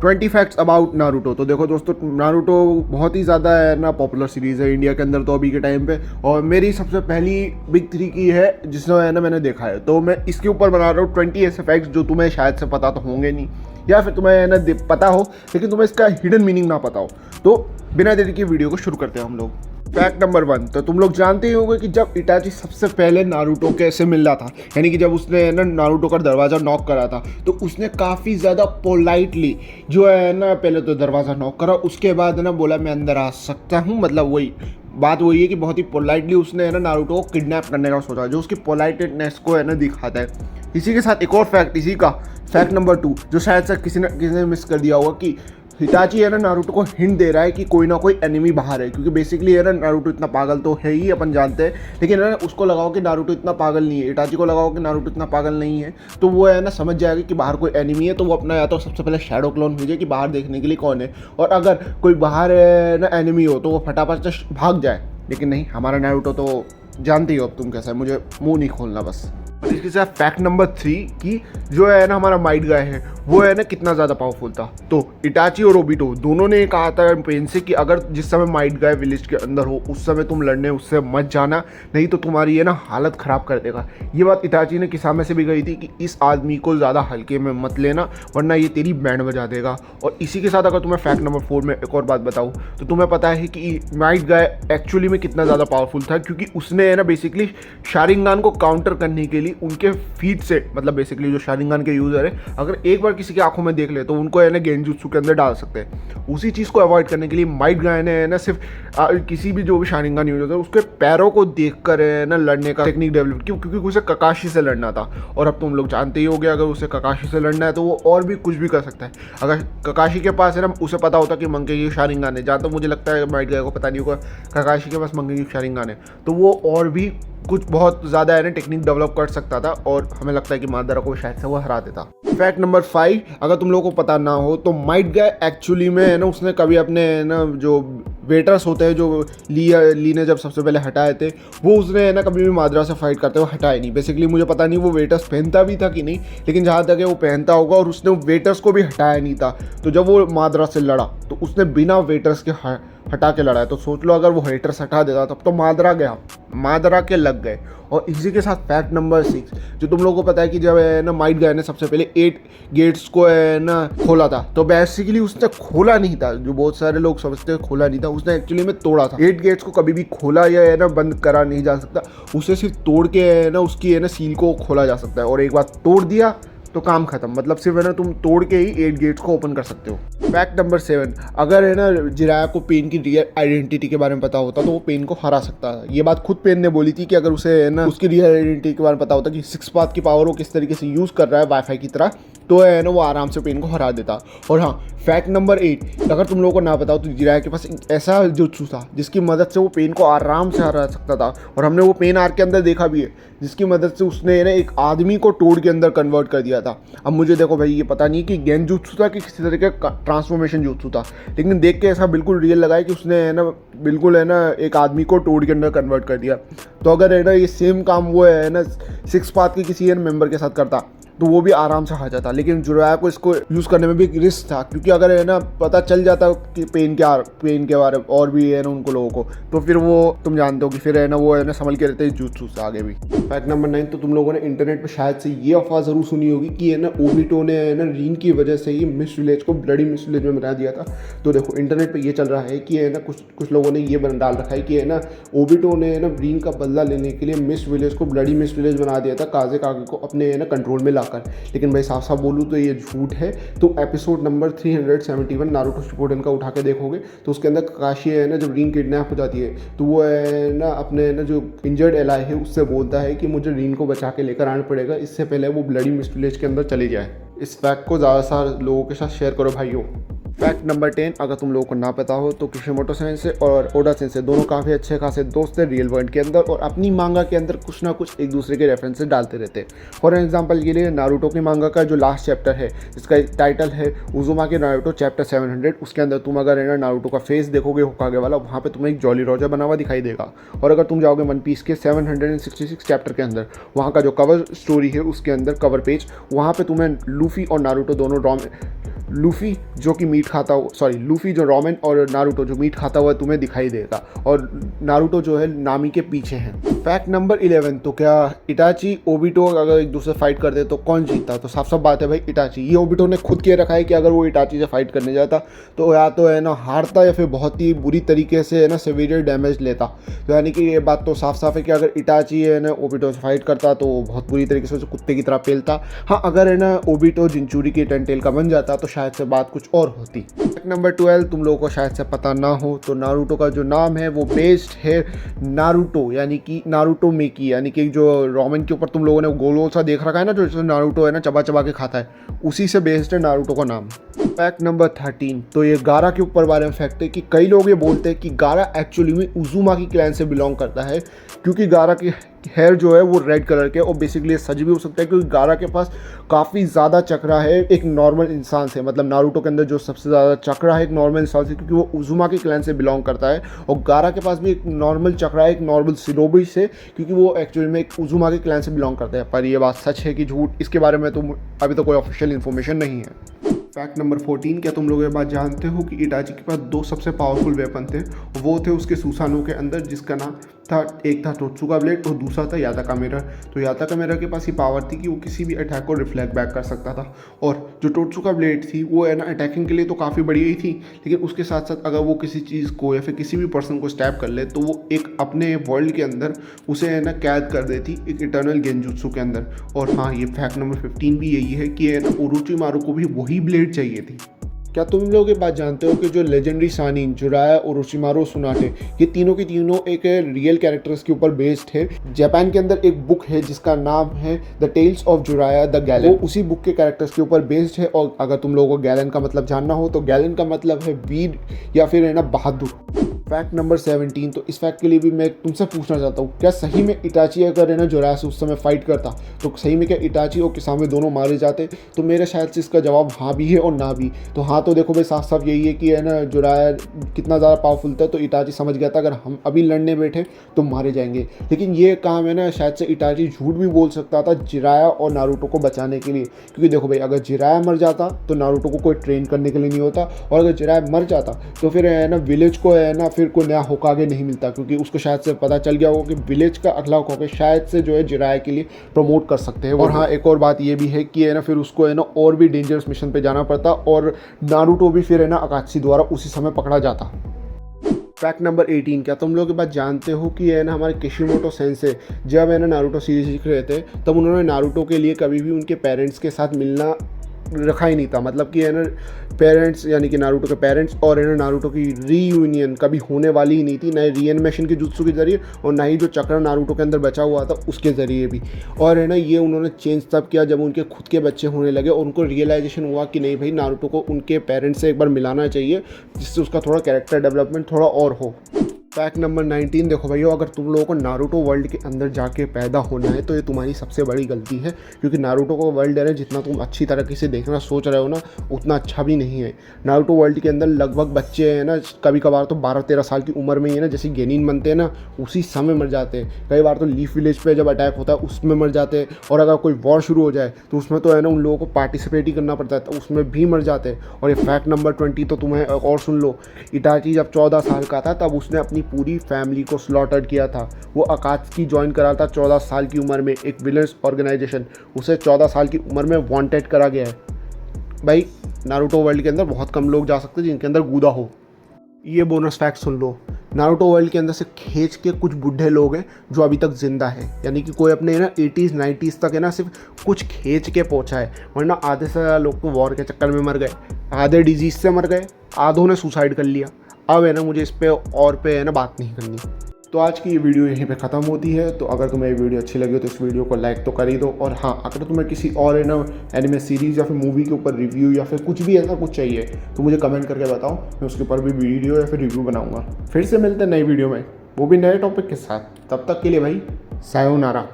20 facts about Naruto. तो देखो दोस्तों, नारुतो बहुत ही ज़्यादा है ना पॉपुलर सीरीज़ है इंडिया के अंदर तो अभी के टाइम पे, और मेरी सबसे पहली बिग 3 की है जिसमें है ना मैंने देखा है। तो मैं इसके ऊपर बना रहा हूँ 20 ऐसे फैक्ट्स जो तुम्हें शायद से पता तो होंगे नहीं, या फिर तुम्हें है ना पता हो लेकिन तुम्हें इसका हिडन मीनिंग ना पता हो। तो बिना देरी की वीडियो को शुरू करते हैं हम लोग। फैक्ट नंबर 1, तो तुम लोग जानते ही होंगे कि जब इटाची सबसे पहले नारुतो कैसे मिला था, यानी कि जब उसने ना नारुतो का दरवाज़ा नॉक करा था, तो उसने काफ़ी ज़्यादा पोलाइटली जो है ना पहले तो दरवाज़ा नॉक करा, उसके बाद ना बोला मैं अंदर आ सकता हूँ। मतलब वही बात वही है कि बहुत ही पोलाइटली उसने है ना नारुतो को किडनैप करने का सोचा, जो उसकी पोलाइटनेस को है ना दिखाता है। इसी के साथ एक और फैक्ट, इसी का फैक्ट नंबर 2, जो शायद से किसी ने मिस कर दिया होगा, कि हिटाची है ना नारुतो को हिंट दे रहा है कि कोई ना कोई एनिमी बाहर है, क्योंकि बेसिकली है ना नारुतो इतना पागल तो है ही, अपन जानते हैं, लेकिन है ना उसको लगाओ कि नारुतो इतना पागल नहीं है, हिटाची को लगाओ कि नारुतो इतना पागल नहीं है, तो वो है ना समझ जाएगा कि बाहर कोई एनिमी है। तो वो अपना या तो सबसे पहले शैडो क्लोन भेजे कि बाहर देखने के लिए कौन है, और अगर कोई बाहर है ना एनिमी हो तो वो फटाफट से भाग जाए। लेकिन नहीं, हमारा नारुतो तो जानते ही हो अब तुम कैसा है, मुझे मुँह नहीं खोलना बस। और इसके साथ फैक्ट नंबर 3 की जो है ना हमारा माइट गाय है वो है ना कितना ज़्यादा पावरफुल था। तो इटाची और ओबिटो दोनों ने कहा था पेन से कि अगर जिस समय माइट गाय विलेज के अंदर हो उस समय तुम लड़ने उससे मत जाना, नहीं तो तुम्हारी है ना हालत ख़राब कर देगा। ये बात इटाची ने किसामे से भी कही थी कि इस आदमी को ज़्यादा हल्के में मत लेना वरना ये तेरी बैंड बजा देगा। और इसी के साथ अगर तुम्हें फैक्ट नंबर 4 में एक और बात बताऊँ तो तुम्हें पता है कि माइट गाय एक्चुअली में कितना ज़्यादा पावरफुल था, क्योंकि उसने है ना बेसिकली शारिंगान को काउंटर करने के लिए उनके फीट से, मतलब बेसिकली जो शारिंगान के यूज़र है अगर एक बार किसी की आंखों में देख ले तो उनको है ना गेंजुत्सु के अंदर डाल सकते हैं। उसी चीज़ को अवॉइड करने के लिए माइट गाय ने है ना सिर्फ किसी भी जो भी शारिंगान यूज़र है उसके पैरों को देखकर है ना लड़ने का टेक्निक डेवलप की, क्योंकि उसे ककाशी से लड़ना था। और अब तुम लोग जानते ही होगे अगर उसे ककाशी से लड़ना है तो वो और भी कुछ भी कर सकता है। अगर ककाशी के पास है ना उसे पता होता कि मंके की शारिंगान है, जहाँ तो मुझे लगता है माइट गाय को पता नहीं होगा ककाशी के पास मंके की शारिंगान है, तो वो और भी कुछ बहुत ज़्यादा है ना टेक्निक डेवलप कर सकता था, और हमें लगता है कि मादारा को शायद से वो हरा देता। फैक्ट नंबर 5, अगर तुम लोगों को पता ना हो तो माइट गाय एक्चुअली में है ना उसने कभी अपने ना जो वेटर्स होते हैं जो ली ने जब सबसे पहले हटाए थे वो उसने है ना कभी भी मादरा से फाइट करते हुए हटाए नहीं। बेसिकली मुझे पता नहीं वो वेटर्स पहनता भी था कि नहीं, लेकिन जहाँ तक है वो पहनता होगा, और उसने वेटर्स को भी हटाया नहीं था। तो जब वो मादरा से लड़ा तो उसने बिना वेटर्स के हटा के लड़ा है। तो सोच लो अगर वो वेटर्स हटा देता तब तो मादरा के लग गए। और इसी के साथ फैक्ट नंबर 6, जो तुम लोगों को पता है कि जब है ना माइट गाय ने सबसे पहले 8 गेट्स को है ना खोला था, तो बेसिकली उसने खोला नहीं था, जो बहुत सारे लोग समझते हैं खोला नहीं था, उसने एक्चुअली में तोड़ा था। 8 गेट्स को कभी भी खोला या है ना बंद करा नहीं जा सकता, उसे सिर्फ तोड़ के है ना उसकी है ना सील को खोला जा सकता है। और एक बार तोड़ दिया तो काम खत्म, मतलब सिर्फ है ना तुम तोड़ के ही 8 गेट्स को ओपन कर सकते हो। फैक्ट नंबर 7, अगर है ना जिराया को पेन की रियल आइडेंटिटी के बारे में पता होता तो वो पेन को हरा सकता था। ये बात खुद पेन ने बोली थी कि अगर उसे है ना उसकी रियल आइडेंटिटी के बारे में पता होता कि 6 पाथ की पावर वो किस तरीके से यूज़ कर रहा है वाईफाई की तरह, तो है ना वो आराम से पेन को हरा देता। और हाँ, फैक्ट नंबर 8, अगर तुम लोगों को ना पता हो तो जिराया के पास एक ऐसा जुत्सु था जिसकी मदद से वो पेन को आराम से हरा सकता था, और हमने वो पेन आर्क के अंदर देखा भी है, जिसकी मदद से उसने ना एक आदमी को टोड के अंदर कन्वर्ट कर दिया था। अब मुझे देखो भाई ये पता नहीं कि गेंजुत्सु था कि किसी तरीके का ट्रांसफॉर्मेशन जुत्सु था, लेकिन देख के ऐसा बिल्कुल रियल लगा है कि उसने है ना बिल्कुल है ना एक आदमी को टोड के अंदर कन्वर्ट कर दिया। तो अगर है ना ये सेम काम वो है ना 6 पाथ के किसी मेंबर के साथ करता तो वो भी आराम से हार जाता, लेकिन जुराया को इसको यूज़ करने में भी एक रिस्क था, क्योंकि अगर है ना पता चल जाता कि पेन के बारे में और भी है ना उनको लोगों को, तो फिर वो तुम जानते हो कि फिर है ना वो है ना संभल के रहते हैं जुत्सु से आगे भी। फैक्ट नंबर 9, तो तुम लोगों ने इंटरनेट पर शायद से ये अफवाह ज़रूर सुनी होगी कि है ना ओबिटो ने है ना रीन की वजह से ही मिस विलेज को ब्लडी मिस विलेज में बना दिया था। तो देखो इंटरनेट पर ये चल रहा है कि है ना कुछ लोगों ने ये डाल रखा है कि है ना ओबिटो ने है ना रीन का बदला लेने के लिए मिस विलेज को ब्लडी मिस विलेज बना दिया था काजे कागे को अपने है ना कंट्रोल में लाकर। लेकिन भाई साफ साफ बोलूँ तो ये झूठ है। तो एपिसोड नंबर 371 नारुतो शिपुडेन का उठा के देखोगे तो उसके अंदर काकाशी है ना जब रीन किडनैप हो जाती है तो वो है ना अपने ना जो इंजर्ड एलाई है उससे बोलता है कि मुझे रीन को बचा के लेकर आना पड़ेगा, इससे पहले वो ब्लडी मिस्ट विलेज के अंदर चली जाए। इस फैक्ट को ज़्यादा सारे लोगों के साथ शेयर करो भाइयों। फैक्ट नंबर 10, अगर तुम लोगों को ना पता हो तो किशिमोटो सेंसे और ओडा सेंसे दोनों काफ़ी अच्छे खासे दोस्त हैं रियल वर्ल्ड के अंदर, और अपनी मांगा के अंदर कुछ ना कुछ एक दूसरे के रेफरेंसेस डालते रहते हैं। फॉर एग्जांपल के लिए नारुतो की मांगा का जो लास्ट चैप्टर है जिसका टाइटल है उजुमाकी नारुतो चैप्टर 700, उसके अंदर तुम अगर है ना नारुतो का फेस देखोगे होकागे वाला, वहाँ पर तुम्हें एक जॉली रोजर बना हुआ दिखाई देगा। और अगर तुम जाओगे वन पीस के 766 चैप्टर के अंदर, वहाँ का जो कवर स्टोरी है उसके अंदर कवर पेज, वहाँ पर तुम्हें लूफी और नारुतो दोनों लूफी जो कि मीट खाता हो, सॉरी लूफी जो रॉमेन और नारुतो जो मीट खाता हुआ तुम्हें दिखाई देगा, और नारुतो जो है नामी के पीछे हैं। फैक्ट नंबर 11, तो क्या इटाची ओबिटो अगर एक दूसरे फाइट करते तो कौन जीतता? तो साफ साफ बात है भाई, इटाची। ये ओबिटो ने खुद किए रखा है कि अगर वो इटाची से फाइट करने जाता तो या तो है ना हारता या फिर बहुत ही बुरी तरीके से है ना सीवियर डैमेज लेता। तो यानी कि ये बात तो साफ साफ है कि अगर इटाची है ना ओबिटो से फाइट करता तो बहुत बुरी तरीके से उसे कुत्ते की तरह पेलता। हाँ, अगर है ना ओबिटो जिंचूरी के टेंटेल का बन जाता तो शायद से बात कुछ और होती। फैक्ट नंबर 12, तुम लोगों को शायद से पता ना हो, तो नारुतो का जो नाम है वो बेस्ड है नारुतो यानी कि नारुतो मेकी, यानी कि जो रोमन के ऊपर तुम लोगों ने गोल गोल सा देख रखा है ना, जो नारुतो है ना चबा चबा के खाता है, उसी से बेस्ड है नारुतो का नाम। फैक्ट नंबर 13, तो ये गारा के ऊपर बारे में फैक्ट है कि कई लोग ये बोलते हैं कि गारा एक्चुअली में उजुमाकी क्लैन से बिलोंग करता है, क्योंकि गारा की हेयर जो है वो रेड कलर के, और बेसिकली सच भी हो सकता है क्योंकि गारा के पास काफ़ी ज़्यादा चक्रा है एक नॉर्मल इंसान से। मतलब नारुतो के अंदर जो सबसे ज़्यादा चक्रा है एक नॉर्मल इंसान से, क्योंकि वो उजुमाकी क्लैन से बिलोंग करता है, और गारा के पास भी एक नॉर्मल चक्रा है एक नॉर्मल शिनोबी से, क्योंकि वो एक्चुअली में एक उजुमाकी क्लैन से बिलोंग करता है। पर ये बात सच है कि झूठ, इसके बारे में तो अभी तो कोई ऑफिशियल इन्फॉर्मेशन नहीं है। फैक्ट नंबर 14, क्या तुम लोग ये बात जानते हो कि इटाची के पास 2 सबसे पावरफुल वेपन थे, वो थे उसके सुसानो के अंदर, जिसका नाम था, एक था टोत्सुका ब्लेड और दूसरा था याताका मिरर। तो याताका मिरर के पास ये पावर थी कि वो किसी भी अटैक को रिफ्लेक्ट बैक कर सकता था, और जो टोत्सुका ब्लेड थी वो है ना अटैकिंग के लिए तो काफ़ी बढ़िया ही थी, लेकिन उसके साथ साथ अगर वो किसी चीज़ को या फिर किसी भी पर्सन को स्टैप कर ले तो वो एक अपने वर्ल्ड के अंदर उसे है ना कैद कर देती एक इटर्नल गेंजुत्सु के अंदर। और हाँ, ये फैक्ट नंबर 15 भी यही है कि है ना ओरोचिमारू को भी वही ब्लेड चाहिए थी। क्या तुम लोग ये बात जानते हो कि जो लेजेंडरी शानिन, जुराया, ओरोचिमारू, सुनाटे, ये तीनों के तीनों एक रियल कैरेक्टर्स के ऊपर बेस्ड है। जापान के अंदर एक बुक है जिसका नाम है the tales of Juraya the Galan, वो उसी बुक के कैरेक्टर्स के ऊपर बेस्ड है। और अगर तुम लोगों को गैलन का मतलब जानना हो तो गैलन का मतलब है वीर या फिर है ना बहादुर। फैक्ट नंबर 17, तो इस फैक्ट के लिए भी मैं तुमसे पूछना चाहता हूँ, क्या सही में इटाची अगर है ना जुराया से उस समय फाइट करता तो सही में क्या इटाची और किसामे दोनों मारे जाते? तो मेरे शायद से इसका जवाब हाँ भी है और ना भी। तो हाँ तो देखो भाई, साफ साफ यही है कि है ना जुराया कितना ज़्यादा पावरफुल था, तो इटाची समझ गया था अगर हम अभी लड़ने बैठे तो मारे जाएंगे। लेकिन ये काम है ना शायद से इटाची झूठ भी बोल सकता था जिराया और नारुतो को बचाने के लिए, क्योंकि देखो भाई, अगर जिराया मर जाता तो नारुतो को कोई ट्रेन करने के लिए नहीं होता, और अगर जिराया मर जाता तो फिर है ना विलेज को है ना फिर कोई नया होकागे नहीं मिलता, क्योंकि उसको शायद से पता चल गया होगा कि विलेज का अगला होकागे शायद से जो है जिराया के लिए प्रमोट कर सकते हैं। और हाँ, एक और बात ये भी है कि है ना फिर उसको है ना और भी डेंजरस मिशन पे जाना पड़ता, और नारुतो भी फिर है ना अकात्सी द्वारा उसी समय पकड़ा जाता। फैक्ट नंबर 18, क्या तुम लोग ये बात जानते हो कि है ना हमारे किशिमोटो सेंसे जब है ना नारुतो सीरीज लिख रहे थे तब उन्होंने नारुतो के लिए कभी भी उनके पेरेंट्स के साथ मिलना रखा ही नहीं था। मतलब कि है ना पेरेंट्स यानी कि नारुतो के पेरेंट्स और है ना नारुतो की रीयूनियन कभी होने वाली ही नहीं थी, ना रीएनिमेशन के जुत्सु के जरिए और ना ही जो चक्र नारुतो के अंदर बचा हुआ था उसके ज़रिए भी। और है ना ये उन्होंने चेंज तब किया जब उनके खुद के बच्चे होने लगे और उनको रियलाइजेशन हुआ कि नहीं भाई, नारुतो को उनके पेरेंट्स से एक बार मिलाना चाहिए, जिससे उसका थोड़ा कैरेक्टर डेवलपमेंट थोड़ा और हो। फैक्ट नंबर 19, देखो भैया, अगर तुम लोगों को नारुतो वर्ल्ड के अंदर जाके पैदा होना है तो ये तुम्हारी सबसे बड़ी गलती है, क्योंकि नारुतो का वर्ल्ड है ना जितना तुम अच्छी तरीके से देखना सोच रहे हो ना उतना अच्छा भी नहीं है। नारुतो वर्ल्ड के अंदर लगभग बच्चे हैं ना कभी कभार तो 12-13 साल की उम्र में ही है ना जैसे गेनिन बनते हैं ना उसी समय मर जाते हैं। कई बार तो लीफ विलेज पे जब अटैक होता है उसमें मर जाते हैं, और अगर कोई वॉर शुरू हो जाए तो उसमें तो है ना उन लोगों को पार्टिसिपेट ही करना पड़ता है, तो उसमें भी मर जाते हैं। और ये फैक्ट नंबर 20 तो तुम्हें और सुन लो, इटाची जब 14 साल का था तब उसने अपनी पूरी फैमिली को स्लॉटर्ड किया था। वो अकात्सुकी ज्वाइन करा था 14 साल की उम्र में, एक विलेंस ऑर्गेनाइजेशन, उसे 14 साल की उम्र में वांटेड करा गया है। भाई, नारुतो वर्ल्ड के अंदर बहुत कम लोग जा सकते हैं जिनके अंदर गूदा हो। ये बोनस फैक्ट सुन लो, नारुतो वर्ल्ड के अंदर से खींच के कुछ बूढ़े लोग हैं जो अभी तक जिंदा है, यानी कि कोई अपने ना 80s 90s तक है ना सिर्फ कुछ खींच के पहुंचा है, वरना आधे से ज़्यादा लोग तो वॉर के चक्कर में मर गए, आधे डिजीज से मर गए, आधों ने सुसाइड कर लिया। अब है ना मुझे इस पे और पे है ना बात नहीं करनी। तो आज की ये वीडियो यहीं पे ख़त्म होती है। तो अगर तुम्हें ये वीडियो अच्छी लगी हो तो इस वीडियो को लाइक तो कर ही दो, और हाँ, अगर तुम्हें किसी और है ना एनिमे सीरीज़ या फिर मूवी के ऊपर रिव्यू या फिर कुछ भी ऐसा कुछ चाहिए तो मुझे कमेंट करके बताओ, मैं उसके ऊपर भी वीडियो या फिर रिव्यू बनाऊँगा। फिर से मिलते हैं नई वीडियो में, वो भी नए टॉपिक के साथ। तब तक के लिए भाई, सायोनारा।